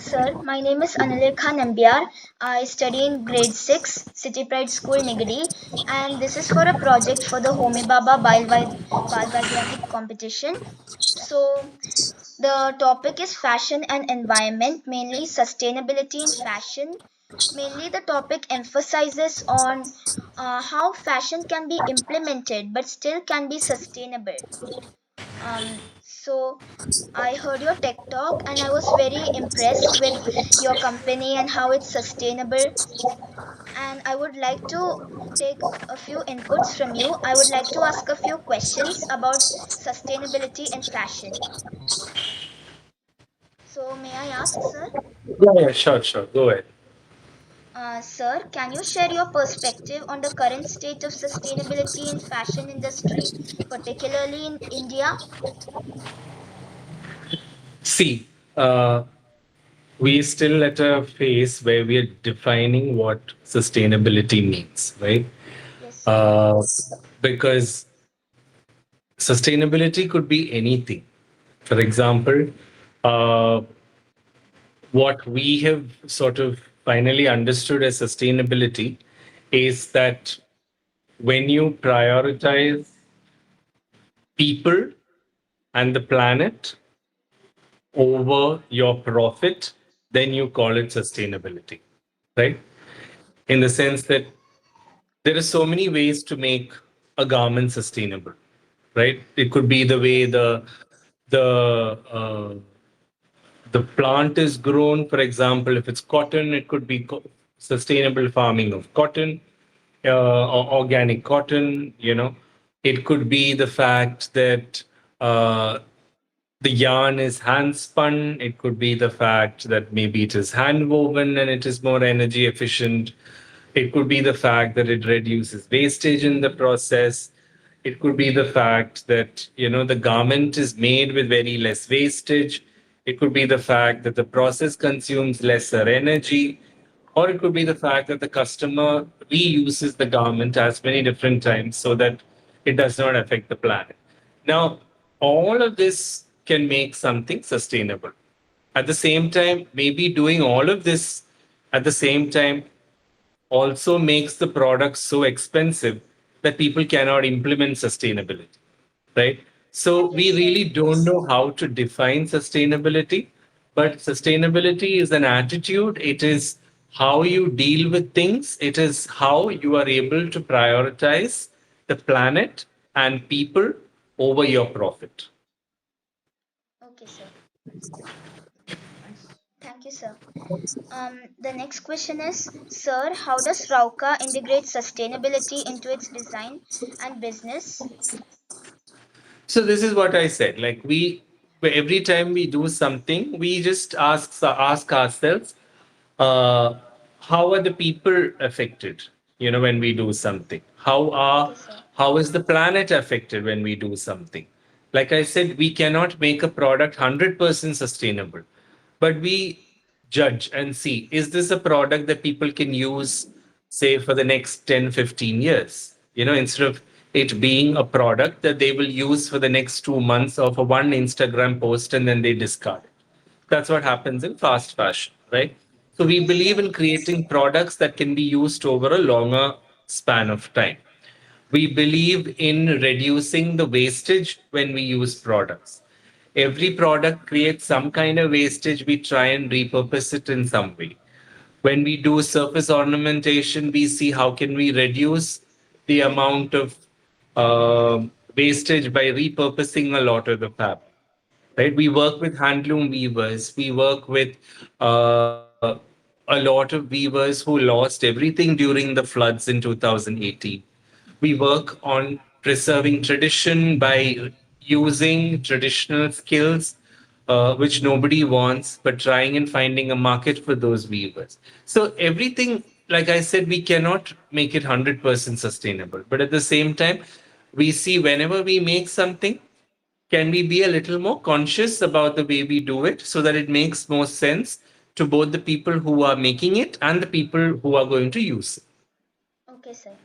Sir, my name is Anilekha Nambiar. I study in grade 6, City Pride School, Nigadi, and this is for a project for the Homi Baba Balvagyanik competition. So, the topic is fashion and environment, mainly sustainability in fashion. Mainly, the topic emphasizes on how fashion can be implemented but still can be sustainable. So I heard your tech talk and I was very impressed with your company and how it's sustainable. And I would like to take a few inputs from you. I would like to ask a few questions about sustainability in fashion. So may I ask, sir? Yeah, sure. Go ahead. Sir, can you share your perspective on the current state of sustainability in fashion industry, particularly in India? See, uh, we're still at a phase where we are defining what sustainability means, right? Yes, sir. Uh, because sustainability could be anything. For example, uh, what we have sort of finally understood as sustainability is that when you prioritize people and the planet over your profit, then you call it sustainability, right? In the sense that there are so many ways to make a garment sustainable, right? It could be the way Yes, sir. the plant is grown. For example, if it's cotton, it could be sustainable farming of cotton, or organic cotton. It could be the fact that uh, the yarn is hand spun. It could be the fact that maybe it is hand woven and it is more energy efficient. It could be the fact that it reduces wastage in the process. It could be the fact that, the garment is made with very less wastage. It could be the fact that the process consumes lesser energy. Or it could be the fact that the customer reuses the garment as many different times so that it does not affect the planet. Now, all of this can make something sustainable. At the same time, maybe doing all of this at the same time also makes the product so expensive that people cannot implement sustainability, right? So we Yes, sir. really don't know how to define sustainability, but sustainability is an attitude. It is how you deal with things. It is how you are able to prioritize the planet and people over your profit. Okay, sir. Thank you, sir. The next question is, sir, how does Rauka integrate sustainability into its design and business? So this is what I said. Like every time we do something, we just ask ourselves, uh, how are the people affected? When we do something, Okay, sir. how is the planet affected when we do something? Like I said, we cannot make a product 100% sustainable, but we judge and see, is this a product that people can use, say, for the next 10, 15 years, instead of it being a product that they will use for the next 2 months or for one Instagram post and then they discard it. That's what happens in fast fashion, right? So we Yes, believe sir. in creating products that can be used over a longer span of time. We believe in reducing the wastage when we use products. Every product creates some kind of wastage. We try and repurpose it in some way. When we do surface ornamentation, we see how can we reduce the amount of uh, wastage by repurposing a lot of the fabric. Right? We work with handloom weavers. We work with uh, a lot of weavers who lost everything during the floods in 2018. We work on preserving tradition by using traditional skills, which nobody wants, but trying and finding a market for those weavers. So everything, like I said, we cannot make it 100% sustainable. But at the same time, we see whenever we make something, can we be a little more conscious about the way we do it so that it makes more sense to both the people who are making it and the people who are going to use it? Okay, Okay, sir.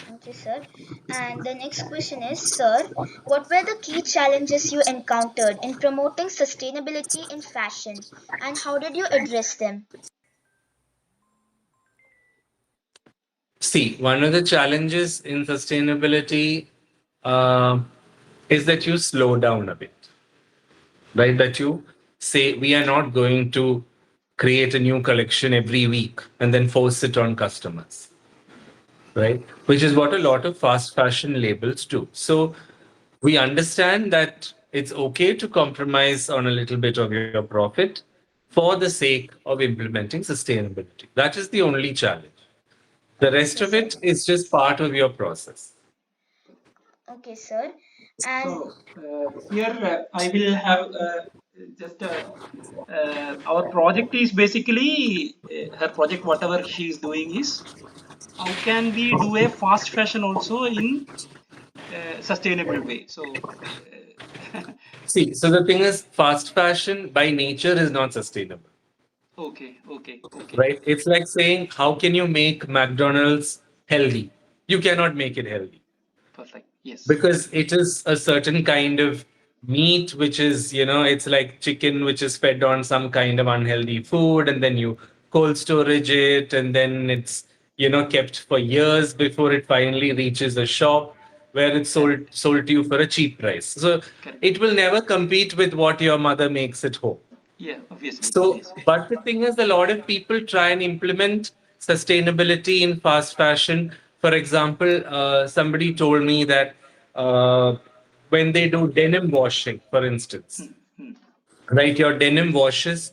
Thank you, sir. And the next question is, sir, what were the key challenges you encountered in promoting sustainability in fashion, and how did you address them? See, one of the challenges in sustainability uh, is that you slow down a bit, right? That you say, we are not going to create a new collection every week and then force it on customers, right? Which is what a Yes. lot of fast fashion labels do. So we understand that it's okay to compromise on a little bit of your profit for the sake of implementing sustainability. That is the only challenge. The rest Okay, of sir. it is just part of your process. Okay, sir. And So here I will have just our project is basically her project. Whatever she is doing is how can we do a fast fashion also in sustainable way. So See, so the thing is, fast fashion by nature is not sustainable, okay, okay, okay, right? It's like saying, how can you make McDonald's healthy? You cannot make it healthy perfect. Yes, because it is a certain kind of meat, which is, it's like chicken, which is fed on some kind of unhealthy food, and then you cold storage it, and then it's, kept for years before it finally reaches a shop where it's correct, sold to you for a cheap price. So correct. it will never compete with what your mother makes at home. Yeah, obviously, So, obviously. but the thing is, a lot of people try and implement sustainability in fast fashion. For example, somebody told me that when they do denim washing, for instance, Hmm, hmm, right, your denim washes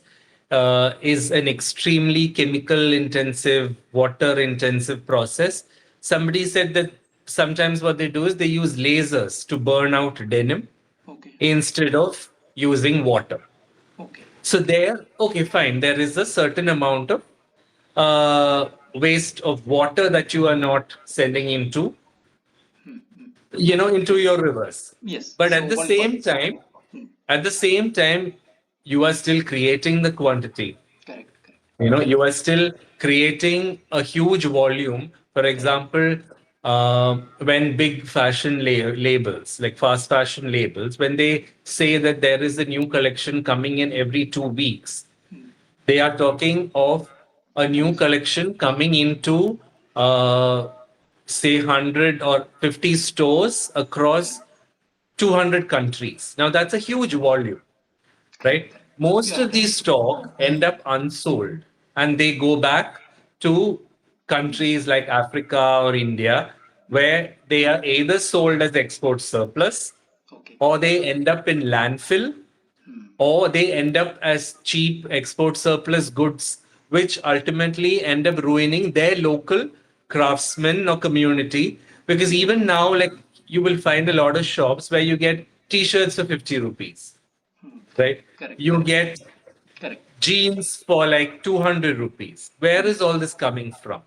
is an extremely chemical intensive, water intensive process. Somebody said that sometimes what they do is they use lasers to burn out denim okay, instead of using water. okay. So there, okay, fine. There is a certain amount of waste of water that you are not sending into, Hmm, hmm. into your rivers. Yes. But So one part. Hmm, at the same time, you are still creating the quantity. correct, correct, You are still creating a huge volume. For correct. example, when big fashion labels, like fast fashion labels, when they say that there is a new collection coming in every 2 weeks, Hmm. they are talking of a new Obviously. collection coming into, say, 100 or 50 stores Correct, across 200 countries. Now, that's a huge volume, correct, right? correct. Most Yeah, of correct. these stock end up unsold and they go back to Hmm. countries like Africa or India, Hmm. where they are either sold as export surplus Okay. or they end up in landfill Hmm. or they end up as cheap export surplus goods, which ultimately end up ruining their local craftsmen or community. Because even now, like you will find a lot of shops where you get t-shirts for 50 rupees, Hmm. right? Correct, You correct, get correct. jeans for like 200 rupees. Where Hmm. is all this coming from?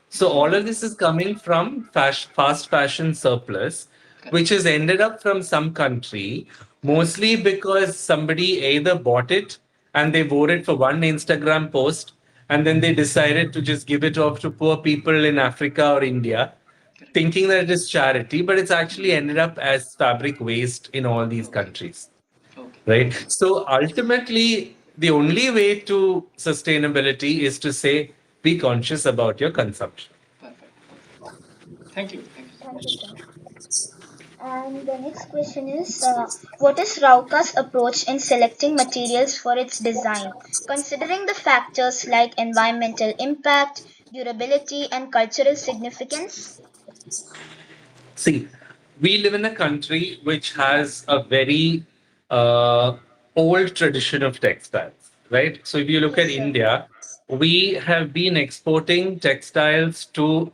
So all Hmm. of this is coming from fast fashion surplus, which Correct. has ended up from some country, Correct. mostly because somebody either bought it and they Hmm. wore it for one Instagram post, and then they decided to just give it off to poor people in Africa or India, Correct. thinking that it is charity, but it's actually Hmm. ended up as fabric waste in all these Okay. countries, Okay. right? Okay. So ultimately, the only way to sustainability is to say, be conscious about your consumption. Perfect. Perfect. Thank you. Thank you so thank you, much. sir. And the next question is, what is Rauka's approach in selecting materials for its design, considering the factors like environmental impact, durability, and cultural significance? See, we live in a country which has a very uh, old tradition of textiles, right? So if you look at Yes, sir. India, we have been exporting textiles to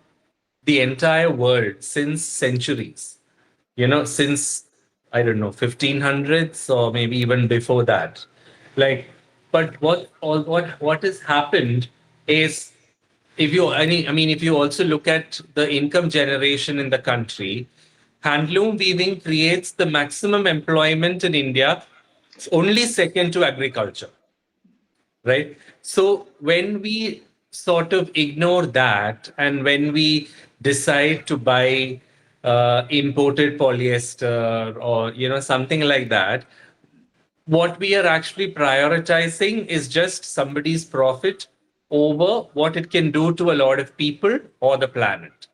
the entire world since centuries, since, I don't know, 1500s or maybe even before that. Like, but what has happened is, if you also look at the income generation in the country, handloom weaving creates the maximum employment in India, Correct. only second to agriculture, right? So when we sort of ignore that, and when we decide to buy imported polyester or something like that, what we are actually prioritizing is just somebody's profit over what it can do to a lot of people or the planet.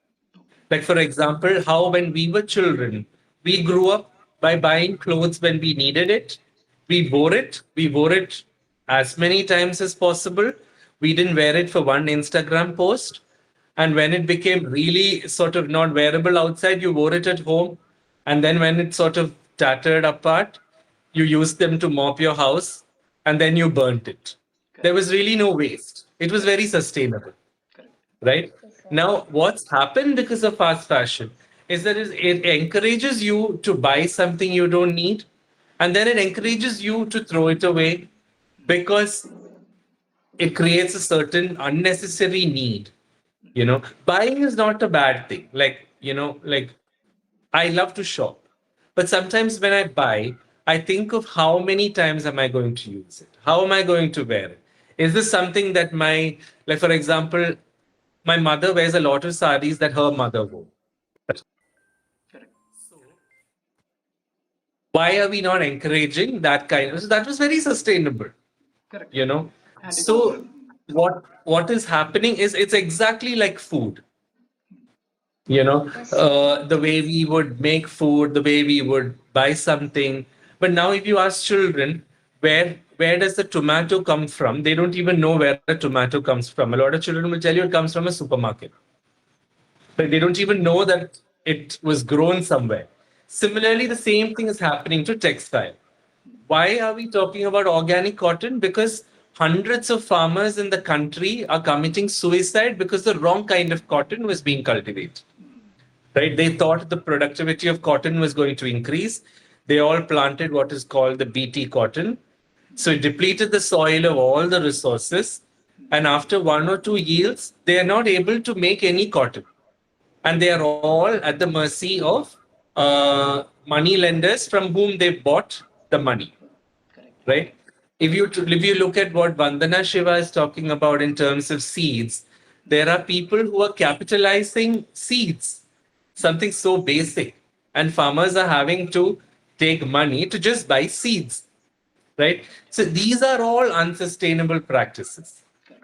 Like, for example, how when we were children, we grew up by buying clothes when we needed it. We wore it as many times as possible. We didn't wear it for one Instagram post. And when it became really sort of not wearable outside, you wore it at home. And then when it sort of tattered apart, you used them to mop your house and then you burnt it. There Correct. was really no waste. It was Correct. very sustainable, Correct. right? Yes, sir. Now, what's happened because of fast fashion is that it encourages you to buy something you don't need, and then it encourages you to throw it away because it creates a certain unnecessary need. Buying is not a bad thing. Like I love to shop, but sometimes when I buy, I think of how many times am I going to use it? How am I going to wear it? Is this something that like for example, my mother wears a lot of saris that her mother wore. Correct. Why are we not encouraging that kind of? So that was very sustainable, Correct. you know. And So what is happening is it's exactly like food. Yes, sir. The way we would make food, the way we would buy something. But now, if you ask children, where does the tomato come from? They don't even know where a tomato comes from. A lot of children will tell you it comes from a supermarket. But they don't even know that it was grown somewhere. Similarly, the same thing is happening to textile. Why are we talking about organic cotton? Because hundreds of farmers in the country are committing suicide because the wrong kind of cotton was being cultivated. Right? They thought the productivity of cotton was going to increase. They all planted what is called the BT cotton. So it depleted the soil of all the resources. And after one or two yields, they are not able to make any cotton. And they are all at the mercy of money lenders from whom they bought the money, correct. right? If you look at what Vandana Shiva is talking about in terms of seeds, there are people who are capitalizing seeds, something so basic, and farmers are having to take money to just buy seeds, right? So these are all unsustainable practices. Correct.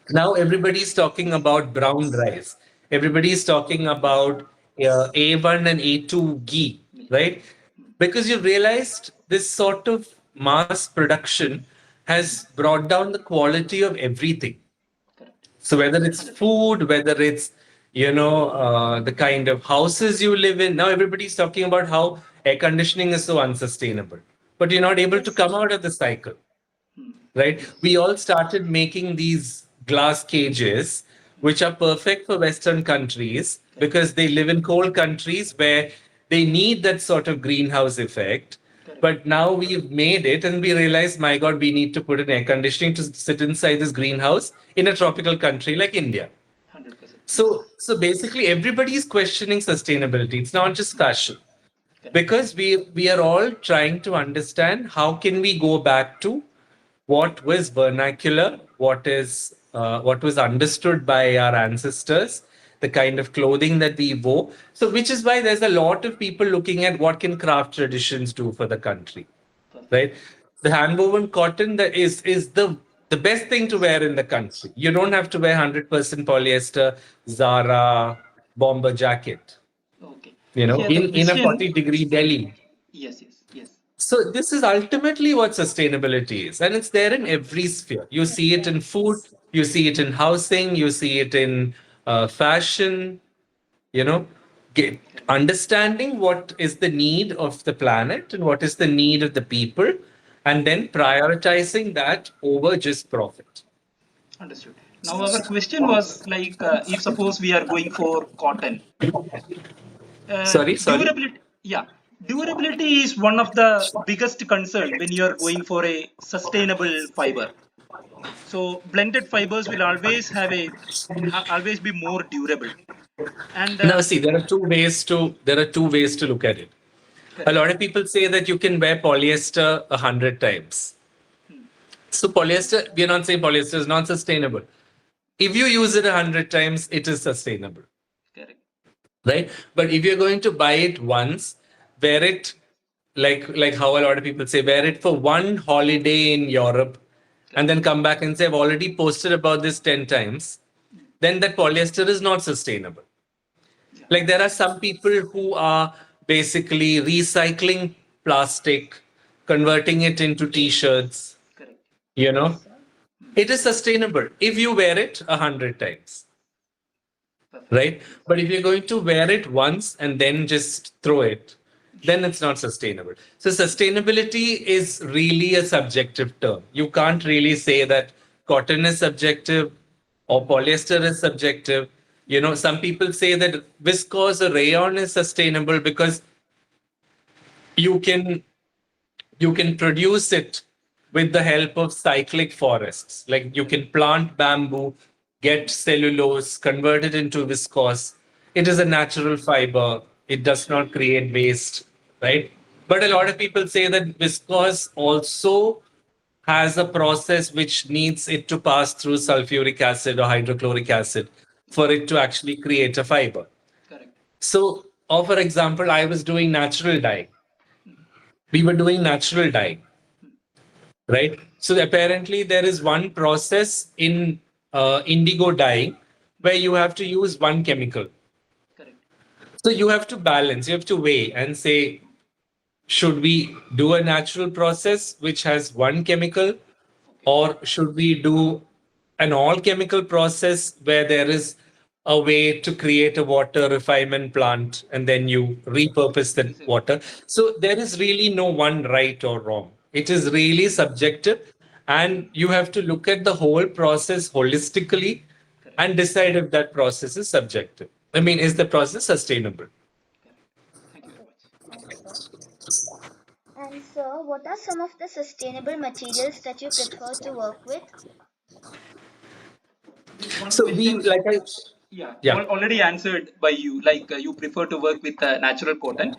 Now everybody's talking about brown rice. Everybody's talking about A1 and A2 ghee, Milk. right? Because you've realized this sort of mass production has brought down the quality of everything. Correct. So whether it's 100%. food, whether it's the kind of houses you live in. Now everybody's talking about how air conditioning is so unsustainable, but you're not able to Yes, sir. come out of the cycle, Hmm. right? Yes. We all started making these glass cages, which are perfect for Western countries Correct. because they live in cold countries where they need that sort of greenhouse effect. Correct. But now we've made it and we realize, my God, we need to put an air conditioning to sit inside this greenhouse in a tropical country like India. 100%. Yes. So basically, everybody is questioning sustainability. It's not just fashion Correct. because we are all trying to understand how can we go back to what was vernacular, what was understood by our ancestors, the kind of clothing that we wore. So, which is why there's a lot of people looking at what can craft traditions do for the country, Perfect. right? The handwoven cotton that is the best thing to wear in the country. You don't have to wear 100% polyester Zara bomber jacket, Okay. Here the in a question. 40-degree Delhi. Yes. Yes. Yes. So this is ultimately what sustainability is, and it's there in every 100%. sphere. You Yes, see it sir. in food, you see it in housing, you see it in fashion. You know, get, Correct. understanding what is the need of the planet and what is the need of the people, and then prioritizing that over just profit. Understood. Now our question was like, if suppose we are going for cotton, Sorry. durability. Yeah, durability is one of the biggest concern when you are going for a sustainable fiber. So blended fibers will always have a always be more durable. And Now, see, there are two ways to look at it. A correct. lot of people say that you can wear polyester 100 times. Hmm. So polyester, we are not saying polyester is not sustainable. If you use it 100 times, it is sustainable, Correct. right? But if you're going to buy it once, wear it like how a lot of people say, wear it for one holiday in Europe, and Correct. then come back and say, I've already posted about this 10 times, then that polyester is not sustainable. Yeah. Like there are some people who are basically recycling plastic, converting it into t-shirts, Correct. you Yes, know. sir. It is sustainable if you wear it 100 times, Perfect. right? But if you're going to wear it once and then just throw it, then it's not sustainable. So sustainability is really a subjective term. You can't really say that cotton is subjective or polyester is subjective. You know, some people say that viscose or rayon is sustainable because you can you can produce it with the help of cyclic forests. Like you Correct. can plant bamboo, get cellulose, convert it into viscose. It is a natural fiber. It does not create waste, right? But a lot of people say that viscose also has a process which needs it to pass through sulfuric acid or hydrochloric acid for it to actually create a fiber. Correct. So, or for example, I was doing natural dye. We were doing natural dye, right? So apparently there is one process in indigo dyeing where you have to use one chemical. Correct. So you have to balance, you have to weigh and say, should we do a natural process which has one chemical, Okay. or should we do an all chemical process where there is a way to create a water refinement plant and then you repurpose that Reset. water? Correct. So there is really no one right or wrong. It is really subjective, and you have to look at the whole process holistically Correct. and decide if that process is subjective. I mean, is the process sustainable? Correct. Thank you very Okay. much. Thank you, sir. And sir, what are some of the sustainable materials that you prefer to work with? This one So we question, like I yeah, yeah. already answered by you. Like you prefer to work with natural cotton.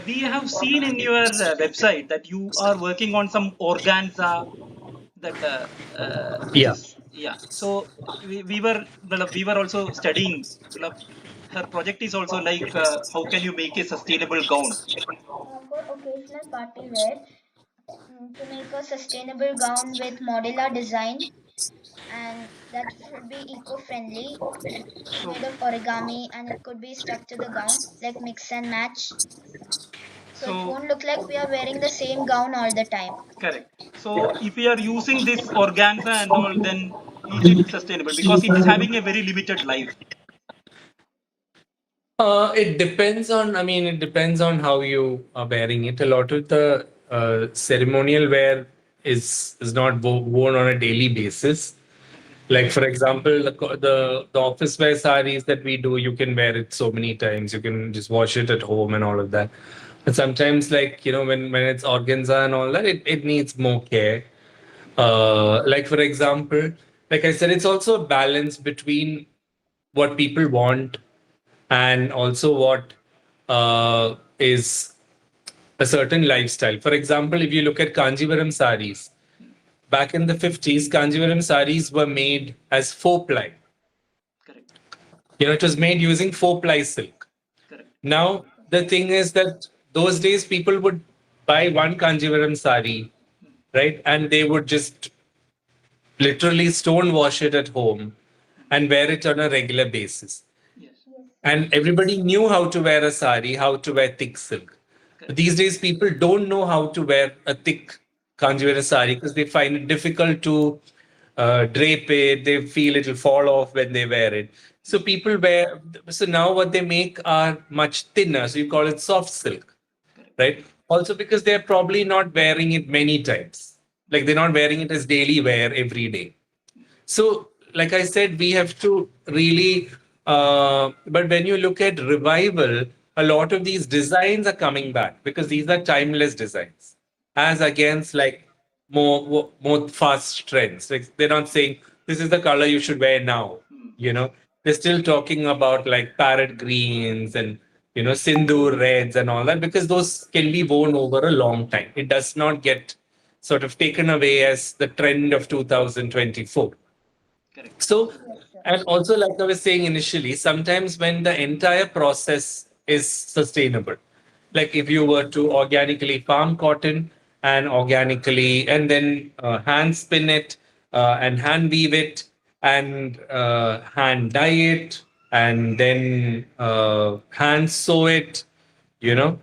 We have seen in your website that you are working on some organza that which Yeah. is, yeah. So we were also studying, well, her project is also like how can you make a sustainable gown. For occasional party wear, to make a sustainable gown with modular design, and that should be eco-friendly, So made of origami, and it could be stuck to the gown like mix and match, so it so won't look like we are wearing the same gown all the time. correct. So if we are using this organza and all, then is it sustainable, because it's having a very limited life? It depends on, I mean, it depends on how you are wearing it. A lot of the ceremonial wear is not worn on a daily basis. Okay. Like, for example, the office wear saris that we do, you can wear it so many times. You can just wash it at home and all of that. But sometimes, like, you know, when it's organza and all that, it needs more care. Like, for example, like I said, it's also a balance between what people want and also what is a certain lifestyle. For example, if you look at Kanjivaram saris, Hmm. back in the 50s, Kanjivaram saris were made as four ply. Correct. You know, it was made using four ply silk. Correct. Now, the thing is that those days people would buy one Kanjivaram sari, Hmm. right? And they would just literally stone wash it at home Hmm. and wear it on a regular basis. Yes. Yes, sir. And everybody knew how to wear a sari, how to wear thick silk. But Correct. these days, people don't know how to wear a thick Kanjivaram sari because they find it difficult to drape it. They feel it'll fall off when they wear it. So Hmm. people wear. So now what they make are much thinner. So you call it soft silk, Correct. right? Also because they're probably not wearing it many times. Like they're not wearing it as daily wear every day. So, like I said, we have to really. But when you look at revival, a lot of these designs are coming back because these are timeless designs, as against like more fast trends. Like they're not saying this is the color you should wear now. Hmm. You know, they're still talking about like parrot greens and sindoor reds and all that because those can be worn over a long time. It does not get sort of taken away as the trend of 2024. correct. So, Yes, sir. and also, like I was saying initially, sometimes when the entire process is sustainable, like if you were to organically farm cotton and organically, and then hand spin it and hand weave it and hand dye it and then hand sew it, you know,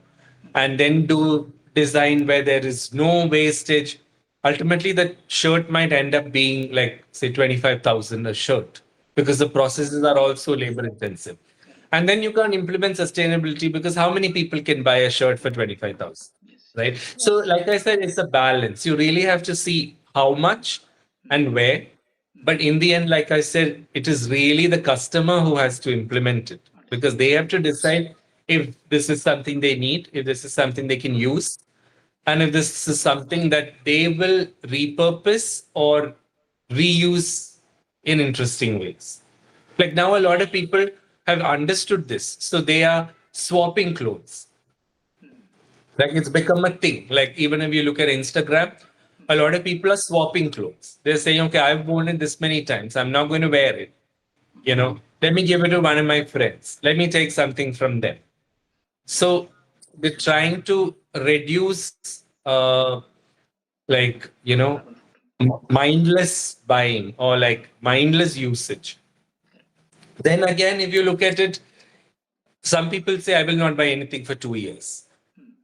and then do design where there is no wastage. Ultimately, the shirt might end up being like, say, 25,000 a shirt because the processes are also labor intensive. Correct. And then you can't implement sustainability because how many people can buy a shirt for 25,000? Yes. Right. So, Yes, sir. like I said, it's a balance. You really have to see how much and where. But in the end, like I said, it is really the customer who has to implement it Understood. because they have to decide if this is something they need, if this is something they can use, and if this is something that they will repurpose or reuse in interesting ways. Like now, a lot of people have understood this. So they are swapping clothes. Like it's become a thing. Like even if you look at Instagram, a lot of people are swapping clothes. They're saying, okay, I've worn it this many times. I'm not going to wear it. Let me give it to one of my friends. Let me take something from them. So they're trying to reduce, like, Carbon footprint. mindless buying or like mindless usage. Then again, if you look at it, some people say, I will not buy anything for 2 years.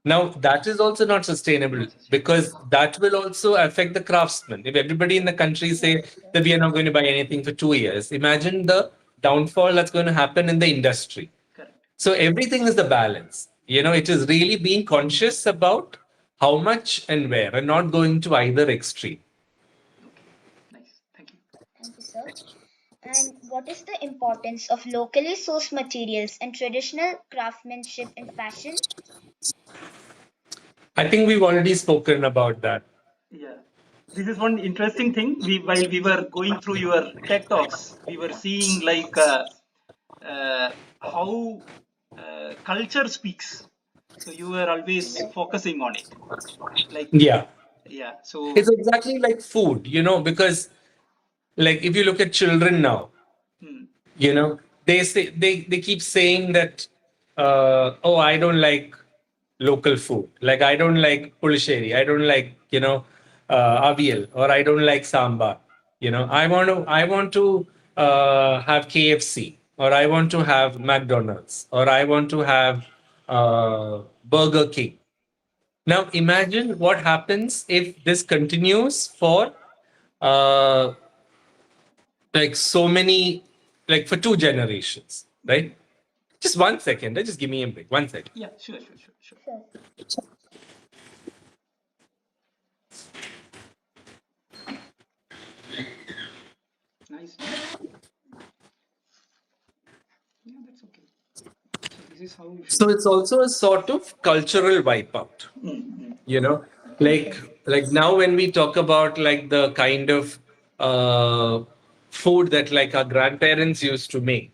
Now, that is also not sustainable Not sustainable. because that will also affect the craftsmen. If everybody in the country Yes, say sir. that we are not going to buy anything for 2 years, imagine the downfall that's going to happen in the industry. Correct. So everything is the balance. It is really being conscious about how much and where, and not going to either extreme. Okay. Nice. Thank you. Thank you, sir. And what is the importance of locally sourced materials and traditional craftsmanship in fashion? I think we've already spoken about that. Yeah. This is one interesting thing. While we were going through your TED talks, we were seeing like uh, how culture speaks. So you were always Yes, sir. focusing on it. Like, Yeah. yeah. It's So, exactly like food, because like if you look at children now, hmm, they keep saying that, oh, I don't like local food. Like I don't like pulisheri. I don't like, avial, or I don't like sambar. I want to have KFC, or I want to have McDonald's, or I want to have Burger King. Now imagine what happens if this continues for uh, like so many, like for 2 generations, right? Just 1 second. Just give me a break. 1 second. yeah, sure, sure, sure, sure. Sure. Nice, nice. Yeah, that's okay. So this is how you should. So it's also a sort of cultural wipeout. Mm, You know, Yes, like sir. like now when we talk about like the kind of uh, food that like our grandparents used to make,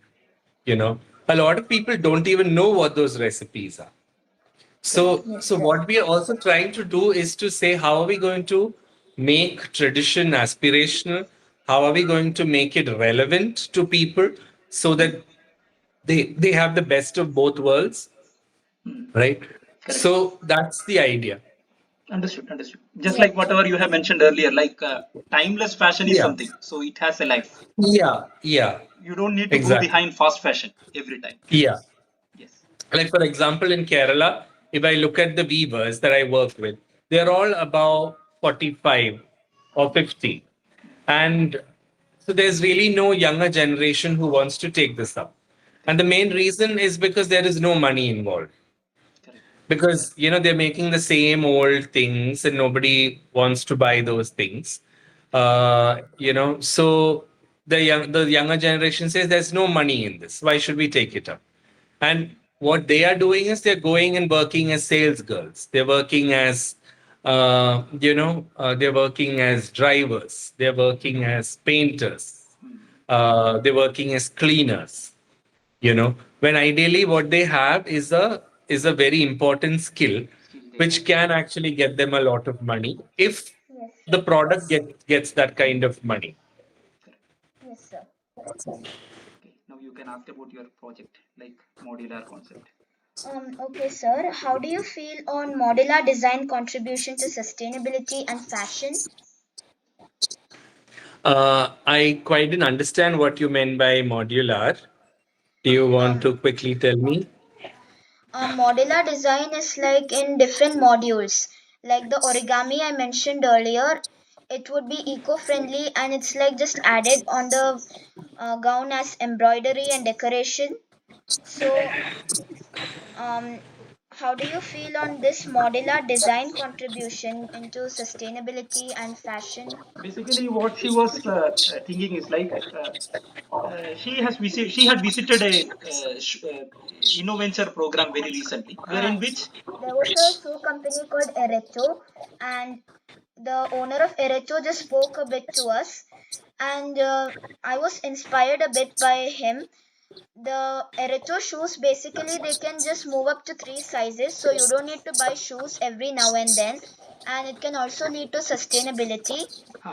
a lot of people don't even know what those recipes are. correct. Yes, So sir. what we are also trying to do is to say, how are we going to make tradition aspirational? How are we going to make it relevant to people so that they have the best of both worlds, Mm, right? correct. So that's the idea. Understood, understood. Just Yes, like sir. whatever you have mentioned earlier, like timeless fashion is Yeah, something, so it has a life. yeah, You don't need to go exactly. behind fast fashion every time. Yeah. Yes. Like for example, in Kerala, if I look at the weavers that I work with, they're all about 45 or 50. And so there's really no younger generation who wants to take this up. And the Correct. main reason is because there is no money involved. Correct. Because they're making the same old things and nobody wants to buy those things. So the younger generation says there's no money in this. Why should we take it up? And what they are doing is they're going and working as sales girls. They're working as they're working as drivers. They're working as painters. Hmm. They're working as cleaners. When ideally what they have is a very important skill, Skill they have. which can actually get them a lot of money if Yes, the sir. product gets that kind of money. Correct. Yes, sir. Okay, now you can ask about your project, like modular concept. Okay, sir. How do you feel on modular design contribution to sustainability and fashion? I quite didn't understand what you meant by modular. Do you want Um, to quickly tell me? Modular design is like in different modules. Like the origami I mentioned earlier, it would be eco-friendly and it's like just added on the gown as embroidery and decoration. So, um, how do you feel on this modular design contribution into sustainability and fashion? Basically, what she was thinking is like she had visited a InnoVenture program very recently, Uh, wherein which there was a shoe company called Erecho, and the owner of Erecho just spoke a bit to us, and I was inspired a bit by him. The Erecho shoes basically they can just move up to three sizes, so you don't need to buy shoes every now and then, and it can also lead to sustainability.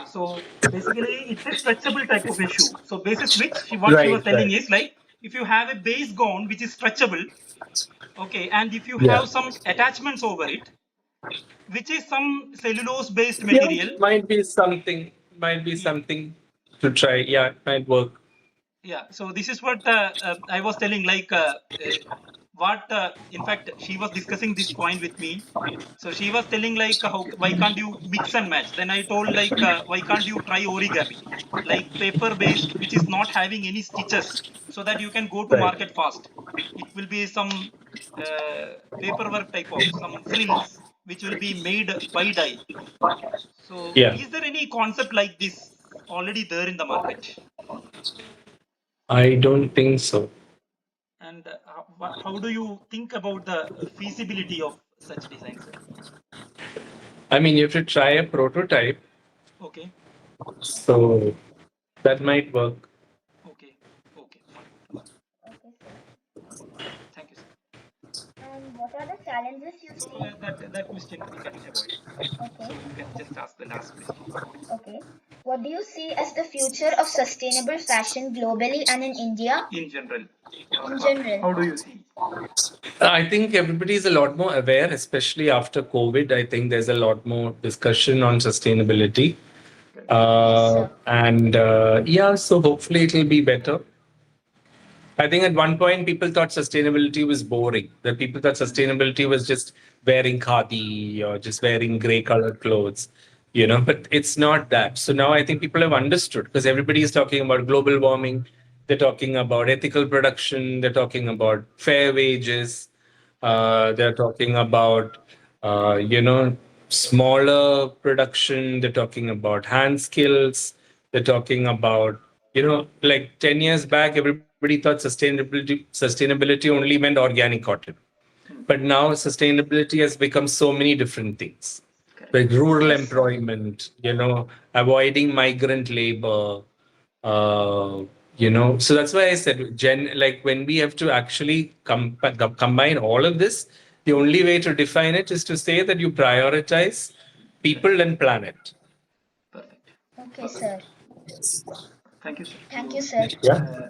so basically it's a stretchable type of a shoe. So basis which what she was Right, telling right. is like if you have a base gown which is stretchable, okay, and if you Yeah. have some attachments over it, which is some cellulose based Yeah, material. might be Yeah, something to try. Yeah, it might work. yeah, so this is what I was telling like what in fact she was discussing this point with me. So she was telling like how why can't you mix and match? Then I told like why can't you try origami, like paper based which is not having any stitches, so that you can go to Right. market fast. It will be some paperwork type of some frills which will be made by dye. So Yeah. is there any concept like this already there in the market? I don't think so. And how do you think about the feasibility of such designs, sir? I mean, you have to try a prototype, Okay, so that might work. okay, okay, fine, fine. Okay, sir. Thank you, sir. And what are the challenges you So see? that question we can avoid. Okay, You can just ask the last question. okay. What do you see as the future of sustainable fashion globally and in India In general, in general? how do you see? I think everybody is a lot more aware, especially after COVID. I think there's a lot more discussion on sustainability. Correct. Yes, sir. And yeah, so hopefully it'll be better. I think at one point people thought sustainability was boring. That people thought sustainability was just wearing khadi or just wearing gray colored clothes, but it's not that. So now I think people have understood because everybody is talking about global warming. They're talking about ethical production. They're talking about fair wages. They're talking about, smaller production. They're talking about hand skills. They're talking about, like 10 years back, everybody thought sustainability only meant organic cotton. But Hmm. now sustainability has become so many different things, like Correct. rural Yes, sir. employment, avoiding migrant labor, uh, so that's why I said, like when we have to actually combine all of this, the only way to define it is to say that you prioritize people Correct. and planet. Perfect. Okay, Perfect. sir. Thank you, sir. Thank you, So sir. Yeah. uh,